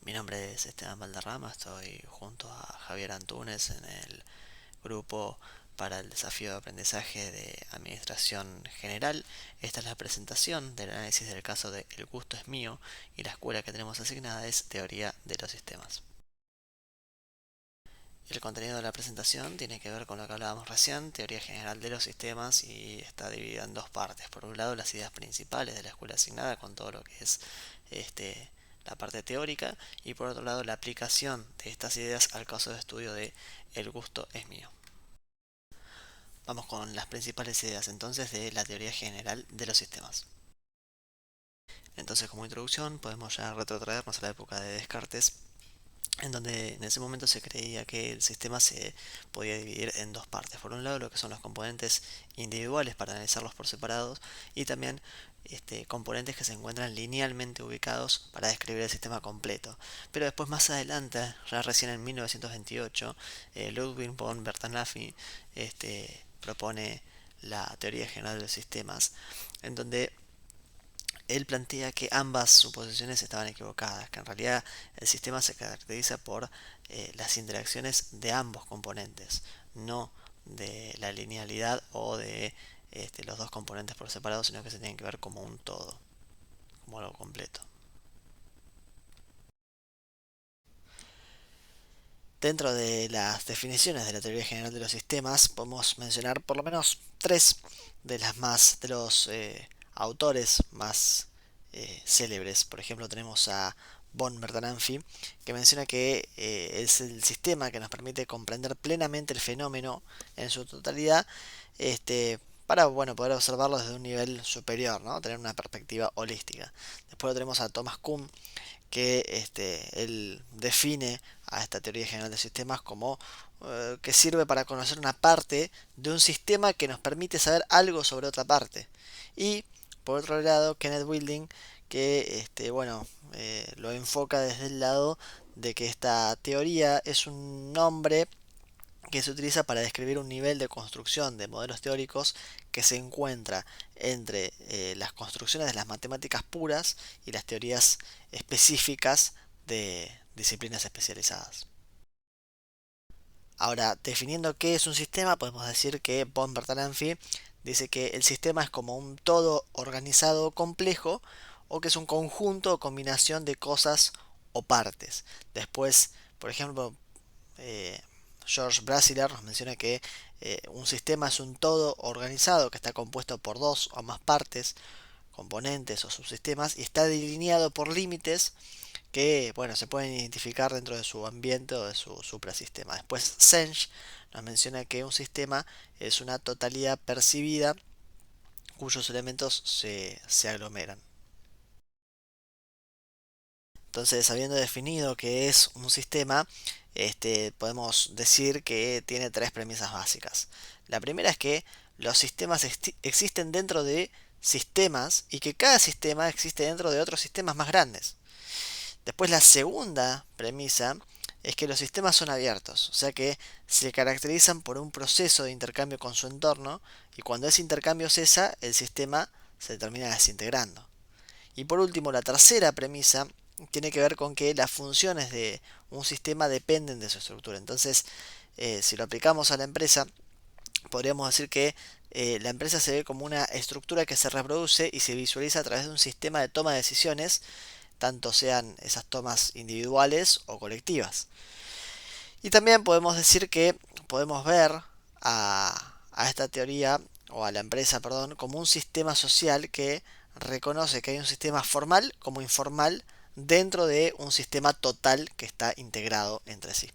Mi nombre es Esteban Valderrama, estoy junto a Javier Antúnez en el grupo para el desafío de aprendizaje de Administración General. Esta es la presentación del análisis del caso de El gusto es mío y la escuela que tenemos asignada es Teoría de los Sistemas. El contenido de la presentación tiene que ver con lo que hablábamos recién, teoría general de los sistemas, y está dividida en dos partes. Por un lado, las ideas principales de la escuela asignada con todo lo que es la parte teórica, y por otro lado, la aplicación de estas ideas al caso de estudio de El gusto es mío. Vamos con las principales ideas entonces de la teoría general de los sistemas. Entonces, como introducción, podemos ya retrotraernos a la época de Descartes, en donde en ese momento se creía que el sistema se podía dividir en dos partes. Por un lado, lo que son los componentes individuales para analizarlos por separados, y también componentes que se encuentran linealmente ubicados para describir el sistema completo. Pero después, más adelante, ya recién en 1928, Ludwig von Bertalanffy propone la teoría general de los sistemas, en donde él plantea que ambas suposiciones estaban equivocadas, que en realidad el sistema se caracteriza por las interacciones de ambos componentes, no de la linealidad o de los dos componentes por separado, sino que se tienen que ver como un todo, como algo completo. Dentro de las definiciones de la teoría general de los sistemas, podemos mencionar por lo menos tres de los autores más célebres. Por ejemplo, tenemos a von Bertalanffy, que menciona que es el sistema que nos permite comprender plenamente el fenómeno en su totalidad, para poder observarlo desde un nivel superior, ¿no? Tener una perspectiva holística. Después lo tenemos a Thomas Kuhn, que él define a esta teoría general de sistemas como que sirve para conocer una parte de un sistema que nos permite saber algo sobre otra parte. Y por otro lado, Kenneth Wilding, que lo enfoca desde el lado de que esta teoría es un nombre que se utiliza para describir un nivel de construcción de modelos teóricos que se encuentra entre las construcciones de las matemáticas puras y las teorías específicas de disciplinas especializadas. Ahora, definiendo qué es un sistema, podemos decir que von Bertalanffy dice que el sistema es como un todo organizado complejo, o que es un conjunto o combinación de cosas o partes. Después, por ejemplo, eh, George Brasiler nos menciona que un sistema es un todo organizado que está compuesto por dos o más partes, componentes o subsistemas, y está delineado por límites que se pueden identificar dentro de su ambiente o de su suprasistema. Después Sench nos menciona que un sistema es una totalidad percibida cuyos elementos se aglomeran. Entonces, habiendo definido qué es un sistema, podemos decir que tiene tres premisas básicas. La primera es que los sistemas existen dentro de sistemas, y que cada sistema existe dentro de otros sistemas más grandes. Después, la segunda premisa es que los sistemas son abiertos, o sea que se caracterizan por un proceso de intercambio con su entorno, y cuando ese intercambio cesa, el sistema se termina desintegrando. Y por último, la tercera premisa tiene que ver con que las funciones de un sistema dependen de su estructura. Entonces, si lo aplicamos a la empresa, podríamos decir que la empresa se ve como una estructura que se reproduce y se visualiza a través de un sistema de toma de decisiones, tanto sean esas tomas individuales o colectivas. Y también podemos decir que podemos ver a esta teoría, o a la empresa, perdón, como un sistema social que reconoce que hay un sistema formal como informal dentro de un sistema total que está integrado entre sí.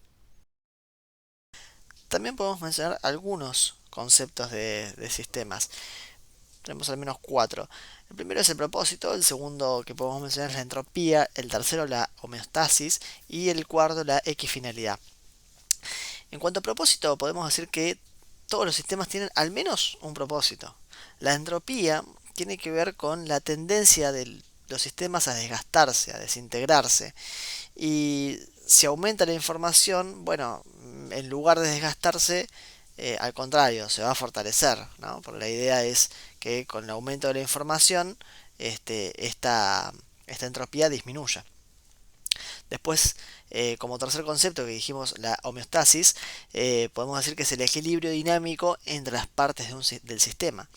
También podemos mencionar algunos conceptos de sistemas. Tenemos al menos cuatro. El primero es el propósito, el segundo que podemos mencionar es la entropía, el tercero la homeostasis y el cuarto la equifinalidad. En cuanto a propósito, podemos decir que todos los sistemas tienen al menos un propósito. La entropía tiene que ver con la tendencia de los sistemas a desgastarse, a desintegrarse. Y si aumenta la información, en lugar de desgastarse, al contrario, se va a fortalecer, ¿no? Porque la idea es que con el aumento de la información, esta entropía disminuya. Después, como tercer concepto que dijimos, la homeostasis, podemos decir que es el equilibrio dinámico entre las partes del sistema.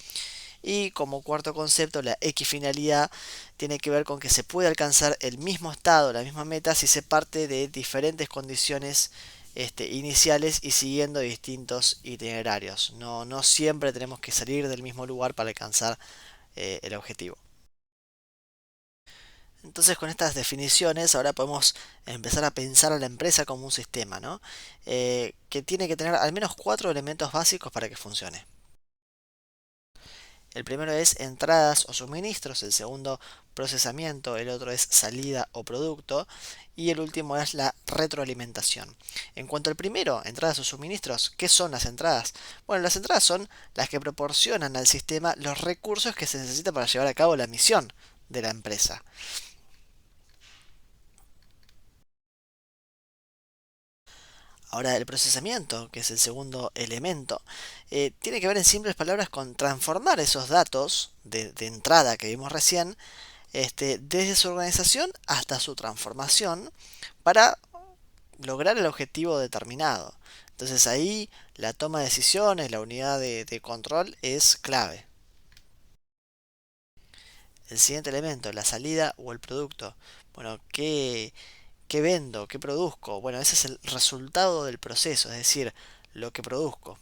Y como cuarto concepto, la equifinalidad tiene que ver con que se puede alcanzar el mismo estado, la misma meta, si se parte de diferentes condiciones iniciales y siguiendo distintos itinerarios. No siempre tenemos que salir del mismo lugar para alcanzar el objetivo. Entonces, con estas definiciones ahora podemos empezar a pensar a la empresa como un sistema, ¿no? Que tiene que tener al menos cuatro elementos básicos para que funcione. El primero es entradas o suministros, el segundo procesamiento, el otro es salida o producto y el último es la retroalimentación. En cuanto al primero, entradas o suministros, ¿qué son las entradas? Bueno, las entradas son las que proporcionan al sistema los recursos que se necesita para llevar a cabo la misión de la empresa. Ahora, el procesamiento, que es el segundo elemento, tiene que ver en simples palabras con transformar esos datos de entrada que vimos recién, desde su organización hasta su transformación para lograr el objetivo determinado. Entonces ahí la toma de decisiones, la unidad de control es clave. El siguiente elemento, la salida o el producto. Bueno, ¿qué vendo? ¿Qué produzco? Bueno, ese es el resultado del proceso, es decir, lo que produzco.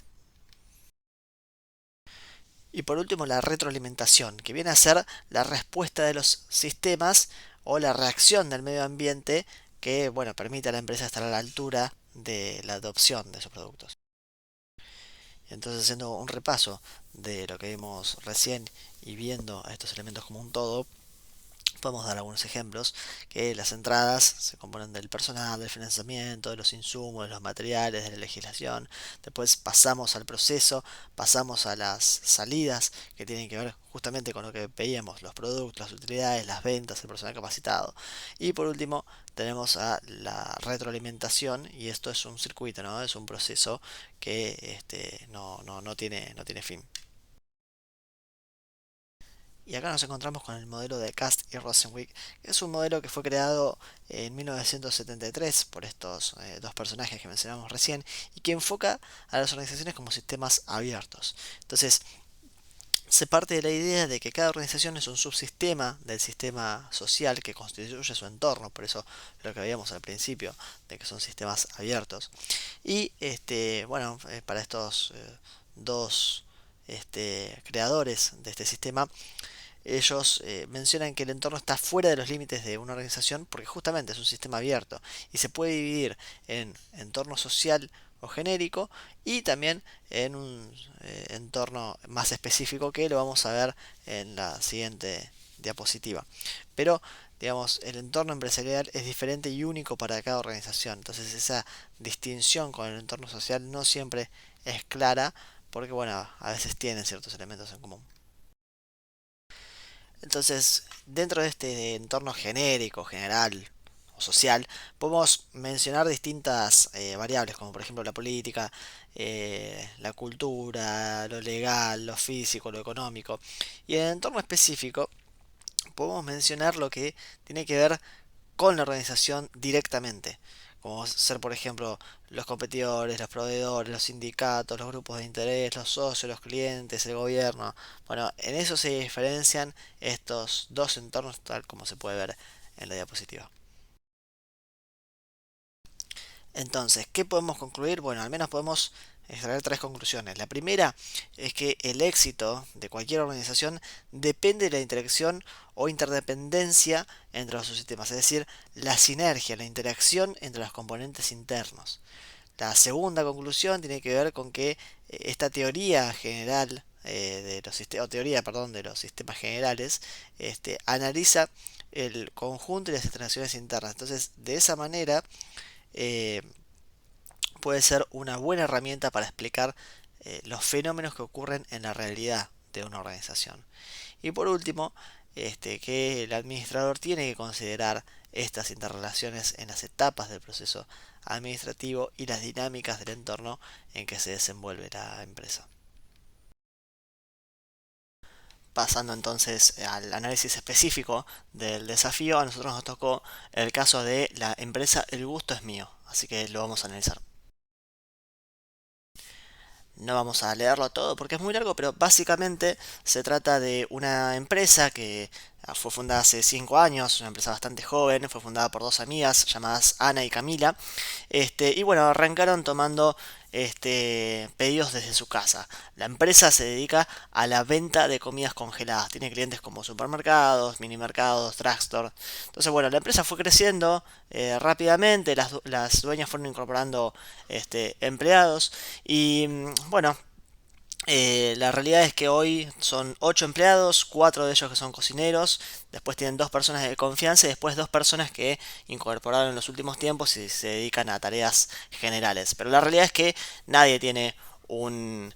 Y por último, la retroalimentación, que viene a ser la respuesta de los sistemas o la reacción del medio ambiente que, bueno, permite a la empresa estar a la altura de la adopción de esos productos. Entonces, haciendo un repaso de lo que vimos recién y viendo a estos elementos como un todo, podemos dar algunos ejemplos, que las entradas se componen del personal, del financiamiento, de los insumos, de los materiales, de la legislación. Después pasamos al proceso, pasamos a las salidas, que tienen que ver justamente con lo que veíamos, los productos, las utilidades, las ventas, el personal capacitado. Y por último tenemos a la retroalimentación, y esto es un circuito, ¿no? Es un proceso que no tiene fin. Y acá nos encontramos con el modelo de Cast y Rosenwick, que es un modelo que fue creado en 1973 por estos dos personajes que mencionamos recién y que enfoca a las organizaciones como sistemas abiertos. Entonces, se parte de la idea de que cada organización es un subsistema del sistema social que constituye su entorno, por eso lo que veíamos al principio, de que son sistemas abiertos. Y bueno, para estos dos creadores de este sistema, ellos mencionan que el entorno está fuera de los límites de una organización porque justamente es un sistema abierto y se puede dividir en entorno social o genérico y también en un entorno más específico que lo vamos a ver en la siguiente diapositiva. Pero digamos, el entorno empresarial es diferente y único para cada organización. Entonces esa distinción con el entorno social no siempre es clara porque bueno, a veces tienen ciertos elementos en común. Entonces, dentro de este entorno genérico, general o social, podemos mencionar distintas variables, como por ejemplo la política, la cultura, lo legal, lo físico, lo económico. Y en el entorno específico, podemos mencionar lo que tiene que ver con la organización directamente, como ser por ejemplo los competidores, los proveedores, los sindicatos, los grupos de interés, los socios, los clientes, el gobierno. Bueno, en eso se diferencian estos dos entornos tal como se puede ver en la diapositiva. Entonces, ¿qué podemos concluir? Bueno, al menos podemos extraer tres conclusiones. La primera es que el éxito de cualquier organización depende de la interacción o interdependencia entre los subsistemas, es decir, la sinergia, la interacción entre los componentes internos. La segunda conclusión tiene que ver con que esta teoría general de los sistemas, o teoría, perdón, de los sistemas generales, analiza el conjunto y las interacciones internas. Entonces, de esa manera, eh, puede ser una buena herramienta para explicar los fenómenos que ocurren en la realidad de una organización. Y por último, que el administrador tiene que considerar estas interrelaciones en las etapas del proceso administrativo y las dinámicas del entorno en que se desenvuelve la empresa. pasando entonces al análisis específico del desafío, a nosotros nos tocó el caso de la empresa El Gusto es Mío, así que lo vamos a analizar. No vamos a leerlo todo porque es muy largo, pero básicamente se trata de una empresa que fue fundada hace 5 años, una empresa bastante joven, fue fundada por dos amigas llamadas Ana y Camila. Y bueno, arrancaron tomando pedidos desde su casa. La empresa se dedica a la venta de comidas congeladas. Tiene clientes como supermercados, minimercados, drugstore. Entonces, bueno, la empresa fue creciendo rápidamente. Las dueñas fueron incorporando empleados. Y bueno, la realidad es que hoy son 8 empleados, 4 de ellos que son cocineros, después tienen 2 personas de confianza y después 2 personas que incorporaron en los últimos tiempos y se dedican a tareas generales. Pero la realidad es que nadie tiene una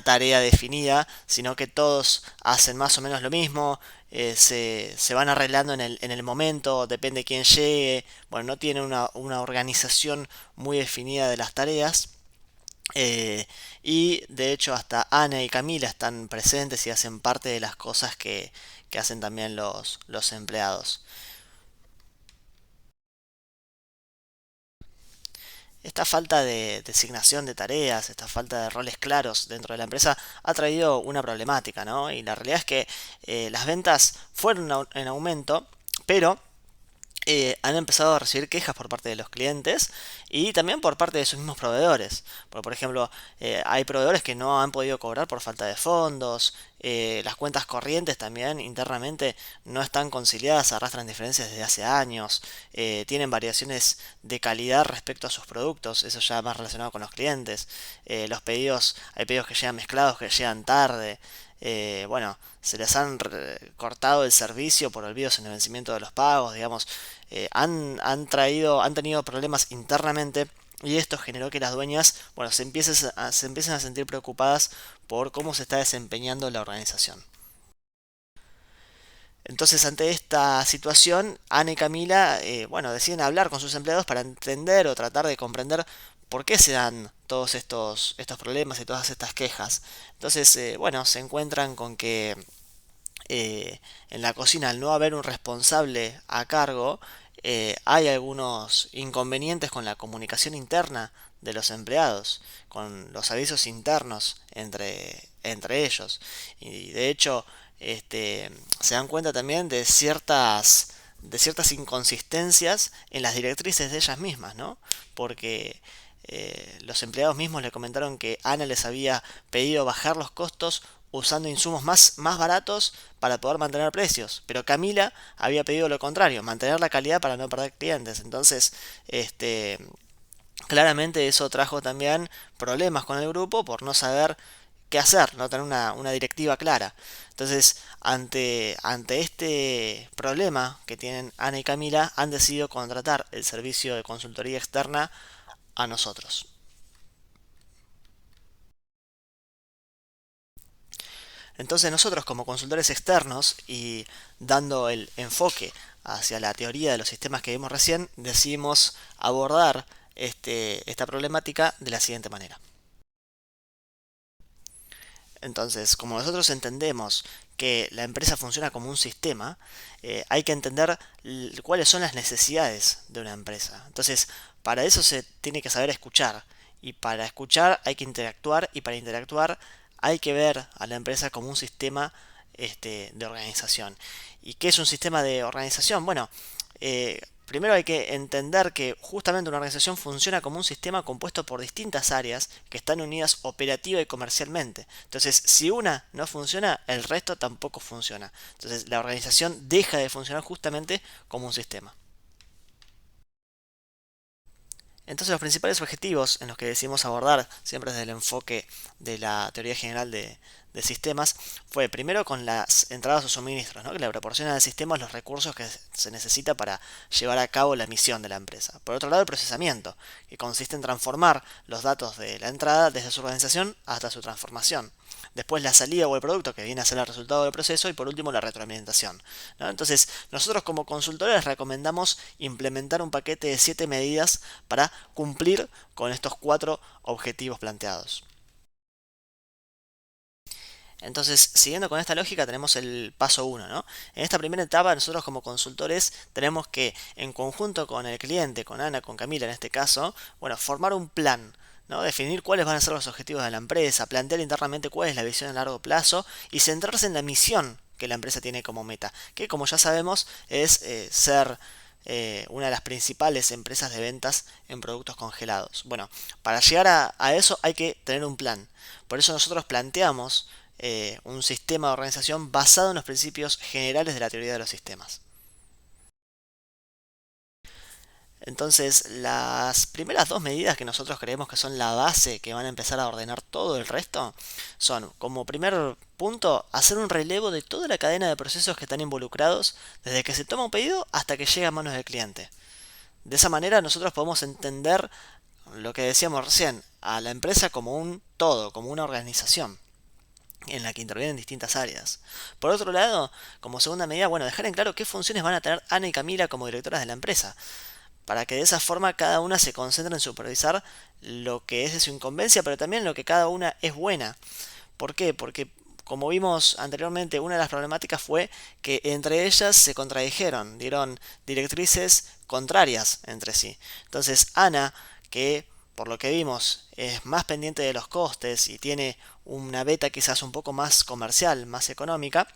tarea definida, sino que todos hacen más o menos lo mismo, se van arreglando en el momento, depende de quién llegue, bueno, no tienen una organización muy definida de las tareas. Eh, y de hecho hasta Ana y Camila están presentes y hacen parte de las cosas que hacen también los empleados. Esta falta de designación de tareas, esta falta de roles claros dentro de la empresa ha traído una problemática, ¿no? Y la realidad es que las ventas fueron en aumento, pero han empezado a recibir quejas por parte de los clientes y también por parte de sus mismos proveedores. Por ejemplo, hay proveedores que no han podido cobrar por falta de fondos, las cuentas corrientes también internamente no están conciliadas, arrastran diferencias desde hace años, tienen variaciones de calidad respecto a sus productos, eso ya más relacionado con los clientes. Los pedidos, hay pedidos que llegan mezclados, que llegan tarde. Bueno, se les han cortado el servicio por olvidos en el vencimiento de los pagos, digamos, han tenido problemas internamente y esto generó que las dueñas, bueno, se empiecen a sentir preocupadas por cómo se está desempeñando la organización. Entonces, ante esta situación, Ana y Camila, bueno, deciden hablar con sus empleados para entender o tratar de comprender por qué se dan todos estos problemas y todas estas quejas. Entonces, bueno, se encuentran con que en la cocina, al no haber un responsable a cargo, hay algunos inconvenientes con la comunicación interna de los empleados, con los avisos internos entre ellos. Y de hecho, se dan cuenta también de ciertas inconsistencias en las directrices de ellas mismas, ¿no? Porque los empleados mismos le comentaron que Ana les había pedido bajar los costos usando insumos más baratos para poder mantener precios, pero Camila había pedido lo contrario, mantener la calidad para no perder clientes. Entonces, claramente eso trajo también problemas con el grupo por no saber qué hacer, no tener una directiva clara. Entonces, ante este problema que tienen Ana y Camila, han decidido contratar el servicio de consultoría externa a nosotros. Entonces nosotros como consultores externos y dando el enfoque hacia la teoría de los sistemas que vimos recién, decidimos abordar esta problemática de la siguiente manera. Entonces, como nosotros entendemos que la empresa funciona como un sistema, hay que entender cuáles son las necesidades de una empresa. Entonces, para eso se tiene que saber escuchar. Y para escuchar hay que interactuar y para interactuar hay que ver a la empresa como un sistema de organización. ¿Y qué es un sistema de organización? Bueno, primero hay que entender que justamente una organización funciona como un sistema compuesto por distintas áreas que están unidas operativa y comercialmente. Entonces, si una no funciona, el resto tampoco funciona. Entonces, la organización deja de funcionar justamente como un sistema. Entonces los principales objetivos en los que decidimos abordar, siempre desde el enfoque de la teoría general de sistemas, fue primero con las entradas o suministros, ¿no? Que le proporcionan al sistema los recursos que se necesita para llevar a cabo la misión de la empresa. Por otro lado, el procesamiento, que consiste en transformar los datos de la entrada desde su organización hasta su transformación. Después la salida o el producto que viene a ser el resultado del proceso y por último la retroalimentación, ¿no? Entonces nosotros como consultores recomendamos implementar un paquete de 7 medidas para cumplir con estos 4 objetivos planteados. Entonces, siguiendo con esta lógica, tenemos el paso uno, ¿no? En esta primera etapa, nosotros como consultores tenemos que, en conjunto con el cliente, con Ana, con Camila en este caso, bueno, formar un plan, ¿no? Definir cuáles van a ser los objetivos de la empresa, plantear internamente cuál es la visión a largo plazo y centrarse en la misión que la empresa tiene como meta, que como ya sabemos es ser una de las principales empresas de ventas en productos congelados. Bueno, para llegar a eso hay que tener un plan. Por eso nosotros planteamos un sistema de organización basado en los principios generales de la teoría de los sistemas. Entonces, las primeras dos medidas que nosotros creemos que son la base que van a empezar a ordenar todo el resto son, como primer punto, hacer un relevo de toda la cadena de procesos que están involucrados desde que se toma un pedido hasta que llega a manos del cliente. De esa manera nosotros podemos entender lo que decíamos recién, a la empresa como un todo, como una organización en la que intervienen distintas áreas. Por otro lado, como segunda medida, bueno, dejar en claro qué funciones van a tener Ana y Camila como directoras de la empresa, para que de esa forma cada una se concentre en supervisar lo que es de su incumbencia, pero también lo que cada una es buena. ¿Por qué? Porque como vimos anteriormente, una de las problemáticas fue que entre ellas se contradijeron, dieron directrices contrarias entre sí. Entonces Ana, que por lo que vimos es más pendiente de los costes y tiene una beta quizás un poco más comercial, más económica,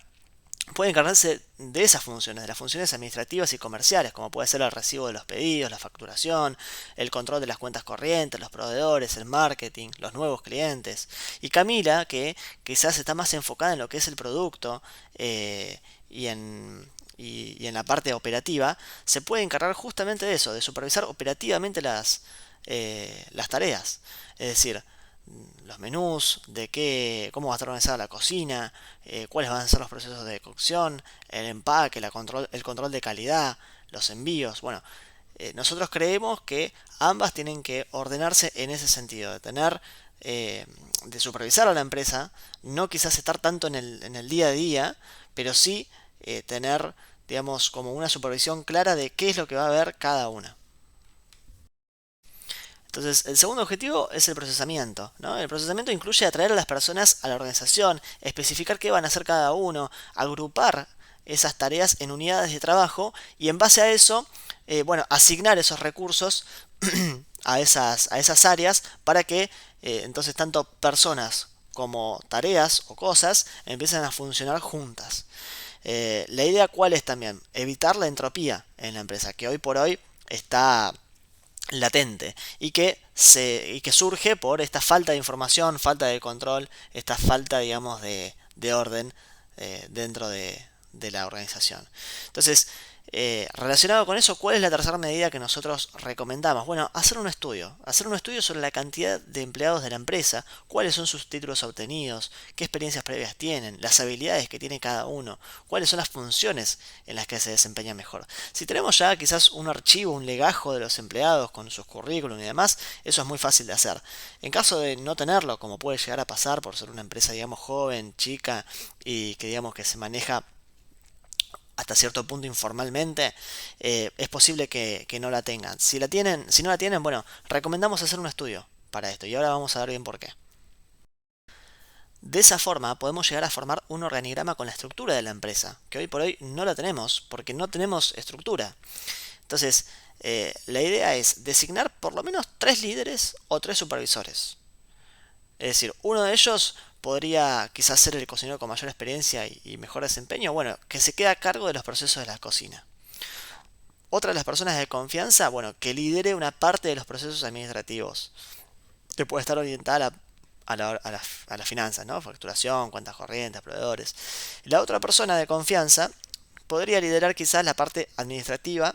puede encargarse de esas funciones, de las funciones administrativas y comerciales, como puede ser el recibo de los pedidos, la facturación, el control de las cuentas corrientes, los proveedores, el marketing, los nuevos clientes. Y Camila, que quizás está más enfocada en lo que es el producto y en la parte operativa, se puede encargar justamente de eso, de supervisar operativamente las tareas. Es decir, los menús, de qué, cómo va a estar organizada la cocina, cuáles van a ser los procesos de cocción, el empaque, el control de calidad, los envíos. Bueno, nosotros creemos que ambas tienen que ordenarse en ese sentido, de tener, de supervisar a la empresa, no quizás estar tanto en el día a día, pero sí tener, digamos, como una supervisión clara de qué es lo que va a ver cada una. Entonces, el segundo objetivo es el procesamiento, ¿no? El procesamiento incluye atraer a las personas a la organización, especificar qué van a hacer cada uno, agrupar esas tareas en unidades de trabajo y en base a eso, bueno, asignar esos recursos a esas áreas para que entonces tanto personas como tareas o cosas empiecen a funcionar juntas. La idea cuál es también, evitar la entropía en la empresa, que hoy por hoy está latente y que surge por esta falta de información, falta de control, esta falta, digamos, de orden dentro de la organización. Entonces, relacionado con eso, ¿cuál es la tercera medida que nosotros recomendamos? Bueno, hacer un estudio sobre la cantidad de empleados de la empresa, cuáles son sus títulos obtenidos, qué experiencias previas tienen, las habilidades que tiene cada uno, cuáles son las funciones en las que se desempeña mejor. Si tenemos ya quizás un archivo, un legajo de los empleados con sus currículum y demás, eso es muy fácil de hacer. En caso de no tenerlo, como puede llegar a pasar por ser una empresa, digamos, joven, chica y que digamos que se maneja hasta cierto punto informalmente, es posible que no la tengan. Si la tienen, si no la tienen, bueno, recomendamos hacer un estudio para esto y ahora vamos a ver bien por qué. De esa forma podemos llegar a formar un organigrama con la estructura de la empresa, que hoy por hoy no la tenemos porque no tenemos estructura. Entonces, la idea es designar por lo menos 3 líderes o 3 supervisores. Es decir, uno de ellos podría quizás ser el cocinero con mayor experiencia y mejor desempeño, bueno, que se quede a cargo de los procesos de la cocina. Otra de las personas de confianza, bueno, que lidere una parte de los procesos administrativos, que puede estar orientada a las finanzas, ¿no? Facturación, cuentas corrientes, proveedores. La otra persona de confianza podría liderar quizás la parte administrativa,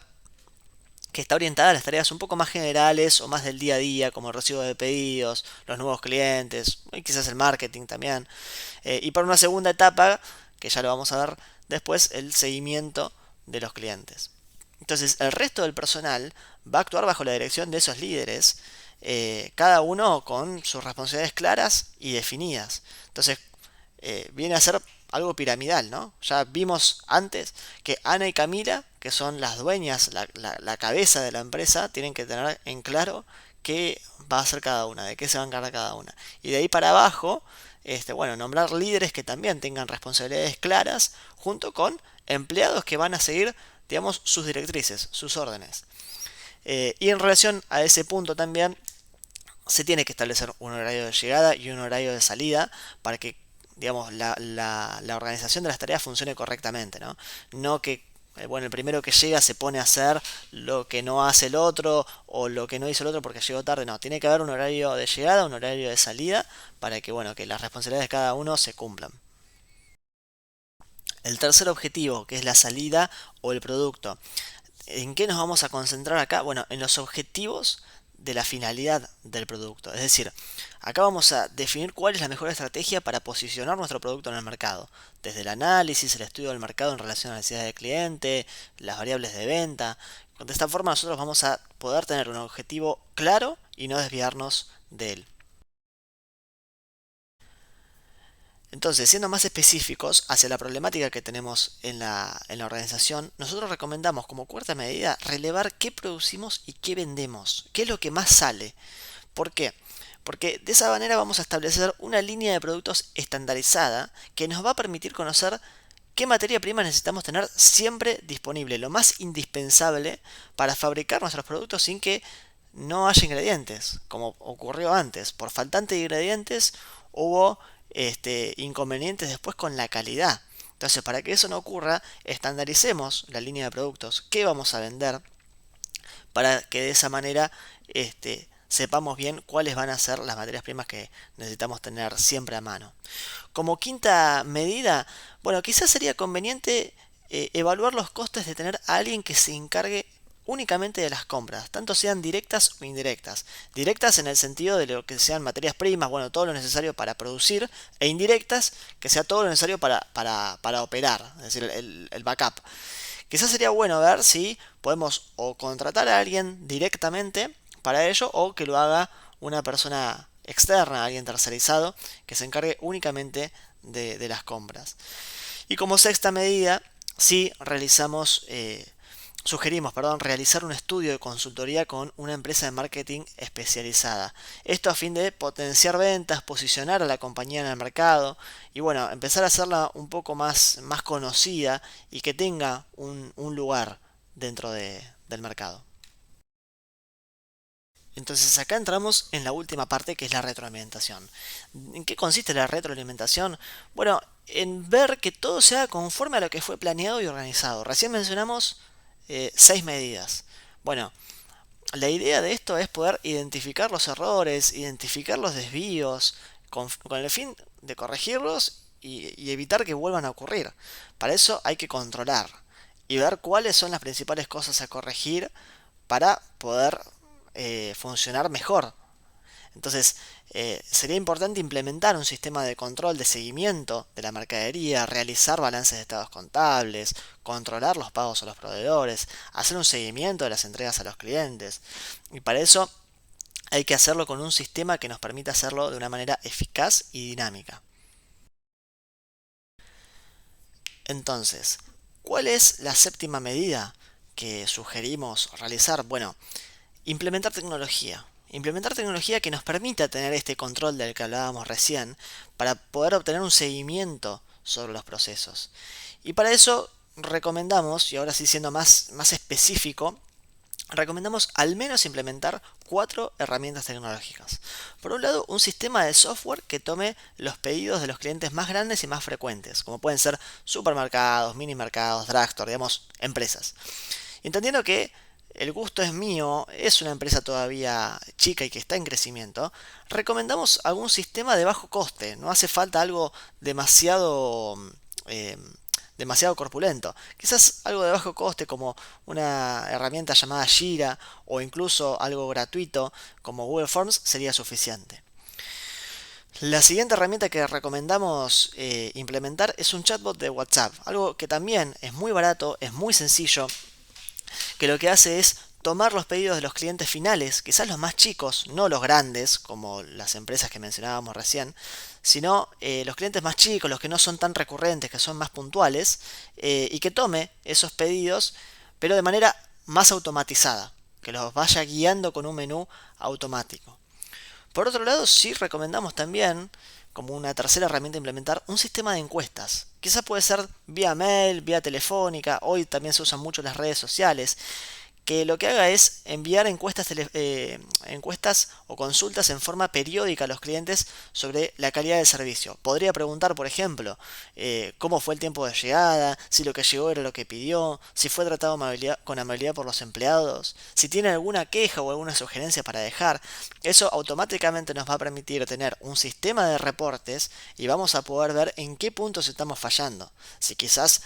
que está orientada a las tareas un poco más generales o más del día a día, como el recibo de pedidos, los nuevos clientes, y quizás el marketing también. Y para una segunda etapa, que ya lo vamos a ver después, el seguimiento de los clientes. Entonces, el resto del personal va a actuar bajo la dirección de esos líderes, cada uno con sus responsabilidades claras y definidas. Entonces, viene a ser algo piramidal, ¿no? Ya vimos antes que Ana y Camila, que son las dueñas, la cabeza de la empresa, tienen que tener en claro qué va a hacer cada una, de qué se va a encargar cada una. Y de ahí para abajo, bueno, nombrar líderes que también tengan responsabilidades claras, junto con empleados que van a seguir, digamos, sus directrices, sus órdenes. Y en relación a ese punto también, se tiene que establecer un horario de llegada y un horario de salida para que, digamos, la organización de las tareas funcione correctamente, ¿no? No que, bueno, el primero que llega se pone a hacer lo que no hace el otro o lo que no hizo el otro porque llegó tarde. No, tiene que haber un horario de llegada, un horario de salida para que, bueno, que las responsabilidades de cada uno se cumplan. El tercer objetivo, que es la salida o el producto. ¿En qué nos vamos a concentrar acá? Bueno, en los objetivos de la finalidad del producto. Es decir, acá vamos a definir cuál es la mejor estrategia para posicionar nuestro producto en el mercado. Desde el análisis, el estudio del mercado en relación a la necesidad del cliente, las variables de venta. De esta forma nosotros vamos a poder tener un objetivo claro y no desviarnos de él. Entonces, siendo más específicos hacia la problemática que tenemos en la organización, nosotros recomendamos como cuarta medida relevar qué producimos y qué vendemos, qué es lo que más sale. ¿Por qué? Porque de esa manera vamos a establecer una línea de productos estandarizada que nos va a permitir conocer qué materia prima necesitamos tener siempre disponible, lo más indispensable para fabricar nuestros productos sin que no haya ingredientes, como ocurrió antes. Por faltante de ingredientes hubo inconvenientes después con la calidad. Entonces, para que eso no ocurra, estandaricemos la línea de productos que vamos a vender para que de esa manera sepamos bien cuáles van a ser las materias primas que necesitamos tener siempre a mano. Como quinta medida, bueno, quizás sería conveniente evaluar los costes de tener a alguien que se encargue únicamente de las compras, tanto sean directas o indirectas. Directas en el sentido de lo que sean materias primas, bueno, todo lo necesario para producir, e indirectas, que sea todo lo necesario para operar, es decir, el backup. Quizás sería bueno ver si podemos o contratar a alguien directamente para ello o que lo haga una persona externa, alguien tercerizado, que se encargue únicamente de las compras. Y como sexta medida, si sugerimos, realizar un estudio de consultoría con una empresa de marketing especializada. Esto a fin de potenciar ventas, posicionar a la compañía en el mercado y bueno, empezar a hacerla un poco más conocida y que tenga un lugar dentro del mercado. Entonces acá entramos en la última parte que es la retroalimentación. ¿En qué consiste la retroalimentación? Bueno, en ver que todo se haga conforme a lo que fue planeado y organizado. Recién mencionamos 6 medidas. Bueno, la idea de esto es poder identificar los errores, identificar los desvíos, con el fin de corregirlos y evitar que vuelvan a ocurrir. Para eso hay que controlar y ver cuáles son las principales cosas a corregir para poder funcionar mejor. Entonces, sería importante implementar un sistema de control de seguimiento de la mercadería, realizar balances de estados contables, controlar los pagos a los proveedores, hacer un seguimiento de las entregas a los clientes. Y para eso hay que hacerlo con un sistema que nos permita hacerlo de una manera eficaz y dinámica. Entonces, ¿cuál es la séptima medida que sugerimos realizar? Bueno, implementar tecnología. Implementar tecnología que nos permita tener este control del que hablábamos recién para poder obtener un seguimiento sobre los procesos. Y para eso recomendamos, y ahora sí siendo más específico, recomendamos al menos implementar 4 herramientas tecnológicas. Por un lado, un sistema de software que tome los pedidos de los clientes más grandes y más frecuentes, como pueden ser supermercados, mini mercados, drugstore, digamos, empresas. Entendiendo que el gusto es mío, es una empresa todavía chica y que está en crecimiento, recomendamos algún sistema de bajo coste. No hace falta algo eh, demasiado corpulento. Quizás algo de bajo coste como una herramienta llamada Jira o incluso algo gratuito como Google Forms sería suficiente. La siguiente herramienta que recomendamos implementar es un chatbot de WhatsApp, algo que también es muy barato, es muy sencillo, que lo que hace es tomar los pedidos de los clientes finales, quizás los más chicos, no los grandes, como las empresas que mencionábamos recién, sino los clientes más chicos, los que no son tan recurrentes, que son más puntuales, y que tome esos pedidos, pero de manera más automatizada, que los vaya guiando con un menú automático. Por otro lado, sí recomendamos también, como una tercera herramienta a implementar, un sistema de encuestas. Quizás puede ser vía mail, vía telefónica, hoy también se usan mucho las redes sociales, que lo que haga es enviar encuestas o consultas en forma periódica a los clientes sobre la calidad del servicio. Podría preguntar, por ejemplo, cómo fue el tiempo de llegada, si lo que llegó era lo que pidió, si fue tratado con amabilidad por los empleados, si tiene alguna queja o alguna sugerencia para dejar. Eso automáticamente nos va a permitir tener un sistema de reportes y vamos a poder ver en qué puntos estamos fallando. Si quizás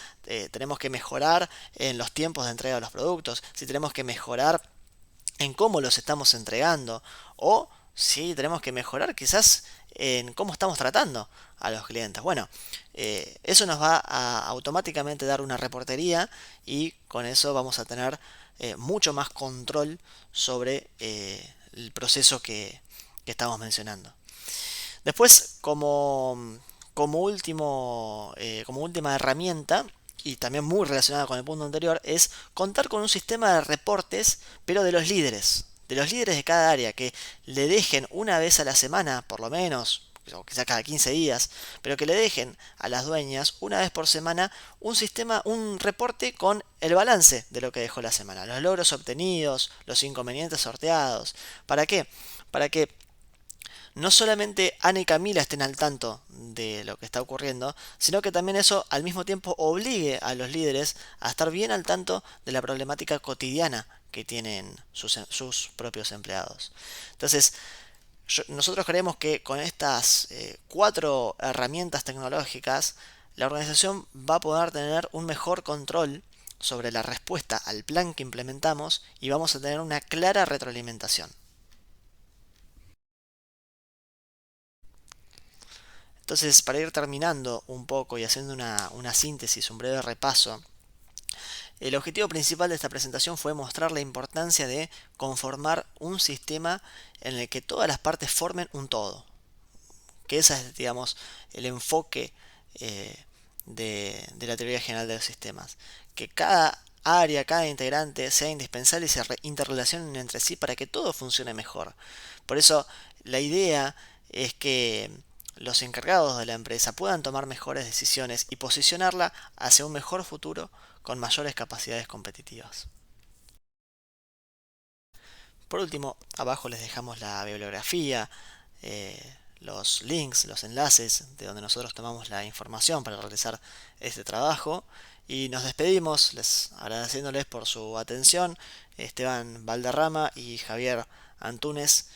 tenemos que mejorar en los tiempos de entrega de los productos, si tenemos que mejorar en cómo los estamos entregando, o si tenemos que mejorar quizás en cómo estamos tratando a los clientes. Bueno, eso nos va a automáticamente dar una reportería y con eso vamos a tener mucho más control sobre el proceso que estamos mencionando. Después, como última herramienta, y también muy relacionada con el punto anterior, es contar con un sistema de reportes, pero de los líderes de cada área, que le dejen una vez a la semana, por lo menos, o quizá cada 15 días, pero que le dejen a las dueñas una vez por semana un reporte con el balance de lo que dejó la semana, los logros obtenidos, los inconvenientes sorteados. ¿Para qué? Para que no solamente Ana y Camila estén al tanto de lo que está ocurriendo, sino que también eso al mismo tiempo obligue a los líderes a estar bien al tanto de la problemática cotidiana que tienen sus propios empleados. Entonces, nosotros creemos que con estas 4 herramientas tecnológicas, la organización va a poder tener un mejor control sobre la respuesta al plan que implementamos y vamos a tener una clara retroalimentación. Entonces, para ir terminando un poco y haciendo una síntesis, un breve repaso, el objetivo principal de esta presentación fue mostrar la importancia de conformar un sistema en el que todas las partes formen un todo. Que ese es, digamos, el enfoque de la teoría general de los sistemas. Que cada área, cada integrante sea indispensable y se interrelacionen entre sí para que todo funcione mejor. Por eso, la idea es que los encargados de la empresa puedan tomar mejores decisiones y posicionarla hacia un mejor futuro con mayores capacidades competitivas. Por último, abajo les dejamos la bibliografía, los links, los enlaces de donde nosotros tomamos la información para realizar este trabajo. Y nos despedimos, agradeciéndoles por su atención, Esteban Valderrama y Javier Antúnez,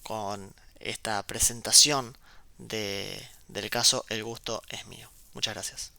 con esta presentación del caso El gusto es mío. Muchas gracias.